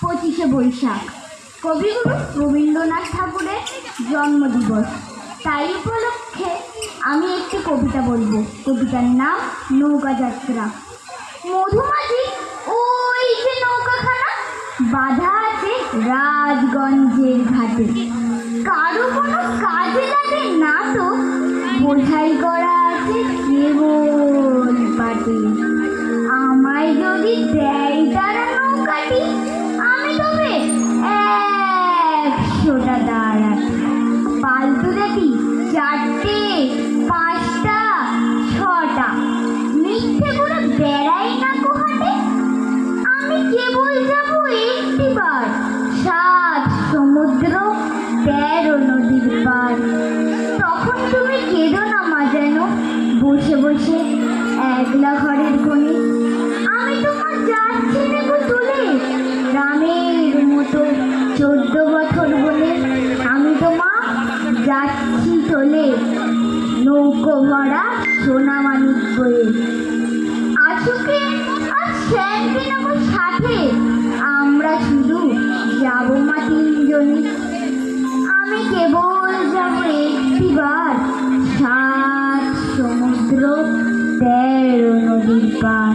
25শে বৈশাখ, কবিগুরু রবীন্দ্রনাথ ঠাকুরের জন্মদিবস। তাই উপলক্ষে আমি একটি কবিতা বলবো। কবিতার নাম নৌকা যাত্রা। মধুমাঝি ওই যে নৌকাখানা বাঁধা আছে রাজগঞ্জের ঘাটে, কারো কোনো কাজে লাগে না তো, বোঝাই করা আছে কেবল পাটে। আমায় যদি দেয় তারা নৌকাটি, আমি তবে 100টা দাঁড়াতে। পালতু দেখি 4টে, 5টা, 6টা, মিথ্যে করে বেড়াই না কোহাটে। আমি কেবল যাব একটিবার 7 সমুদ্র 13 নদীর পার। তখন তুমি কেঁদো না মা যেন বসে বসে একলা ঘরের কোণে। আমি তোমার যাচ্ছি নেবো তুলে রামের মতো 14 বছর বলে। আমি তোমার যাচ্ছি চলে নৌকো ভরা সোনা মানিক বয়ে। আশুকে আর শ্যামকে নেবো সাথে, আমরা শুধু যাবো মা 3 জনে। আমি কেবল যাবো একটিবার 7 সমুদ্র 13 নদীর পার।